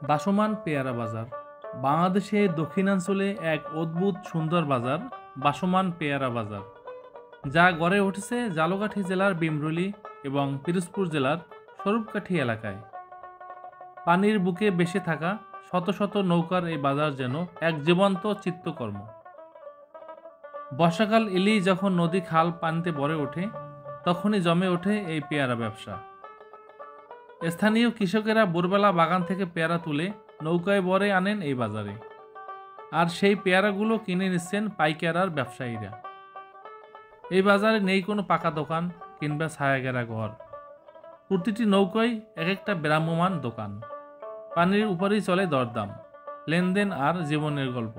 বাসমান পেয়ারা বাজার বাংলাদেশের দক্ষিণাঞ্চলে এক অদ্ভুত সুন্দর বাজার বাসমান পেয়ারা বাজার, যা গড়ে উঠেছে ঝালকাঠি জেলার বিমরুলি এবং পিরোজপুর জেলার স্বরূপকাঠি এলাকায়। পানির বুকে ভেসে থাকা শত শত নৌকার এই বাজার যেন এক জীবন্ত চিত্রকর্ম। বর্ষাকাল এলেই যখন নদী খাল পানিতে ভরে ওঠে, তখনই জমে ওঠে এই পেয়ারা ব্যবসা। স্থানীয় কৃষকেরা ভোরবেলা বাগান থেকে পেয়ারা তুলে নৌকায় ভরে আনেন এই বাজারে, আর সেই পেয়ারাগুলো কিনে নিচ্ছেন পাইকার আর ব্যবসায়ীরা। এই বাজারে নেই কোনো পাকা দোকান কিংবা ছায়াঘেরা ঘর। প্রতিটি নৌকায় এক একটা ভ্রাম্যমান দোকান। পানির উপরেই চলে দরদাম, লেনদেন আর জীবনের গল্প।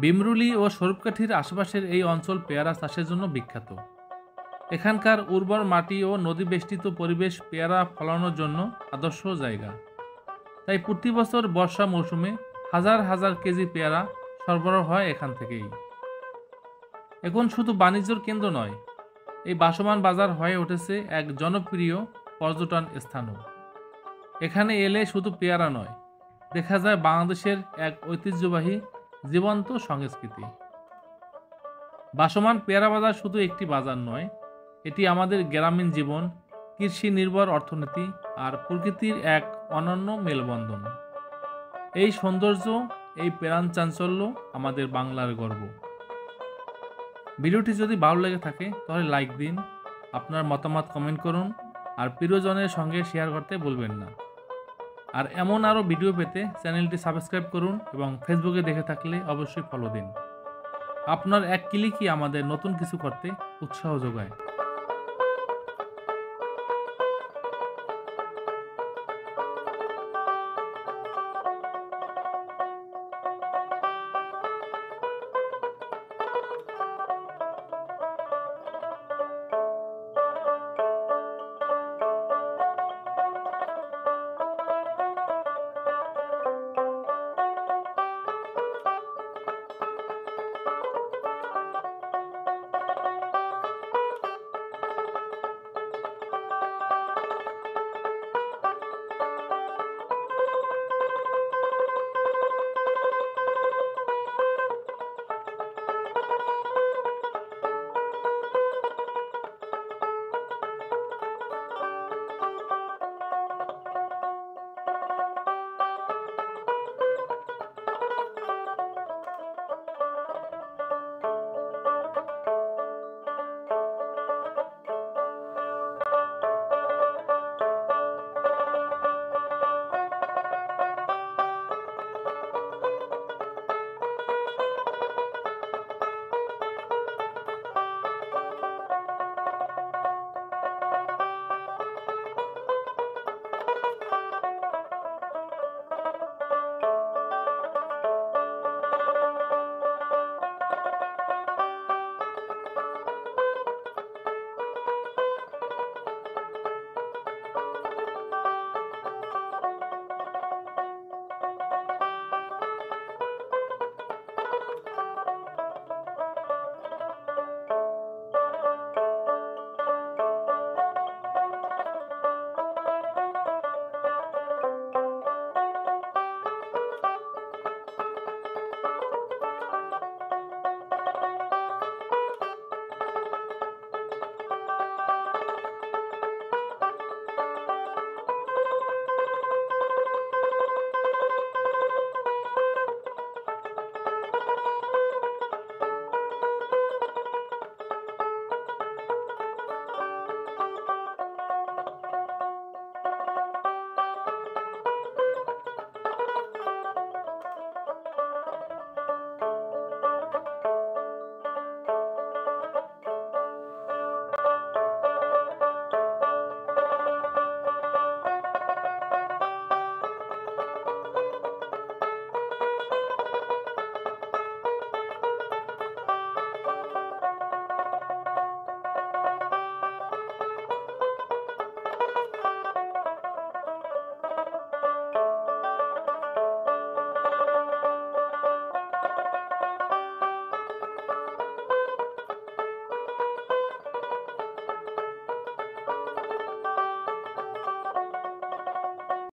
বিমরুলি ও স্বরূপকাঠির আশেপাশের এই অঞ্চল পেয়ারা চাষের জন্য বিখ্যাত। এখানকার উর্বর মাটি ও নদী বেষ্টিত পরিবেশ পেয়ারা ফলানোর জন্য আদর্শ জায়গা। তাই প্রতি বছর বর্ষা মৌসুমে হাজার হাজার কেজি পেয়ারা সরবরাহ হয় এখান থেকেই। এখন শুধু বাণিজ্যর কেন্দ্র নয়, এই বাসমান বাজার হয়ে উঠেছে এক জনপ্রিয় পর্যটন স্থানও। এখানে এলে শুধু পেয়ারা নয়, দেখা যায় বাংলাদেশের এক ঐতিহ্যবাহী জীবন্ত সংস্কৃতি। বাসমান পেয়ারা বাজার শুধু একটি বাজার নয়, এটি আমাদের গ্রামীণ জীবন, কৃষি নির্ভর অর্থনীতি আর প্রকৃতির এক অনন্য মেলবন্ধন। এই সৌন্দর্য, এই প্রাণ চাঞ্চল্য আমাদের বাংলার গর্ব। ভিডিওটি যদি ভালো লেগে থাকে তাহলে লাইক দিন, আপনার মতামত কমেন্ট করুন, আর প্রিয়জনের সঙ্গে শেয়ার করতে ভুলবেন না। আর এমন আরও ভিডিও পেতে চ্যানেলটি সাবস্ক্রাইব করুন এবং ফেসবুকে দেখে থাকলে অবশ্যই ফলো দিন। আপনার এক ক্লিকই আমাদের নতুন কিছু করতে উৎসাহ যোগায়।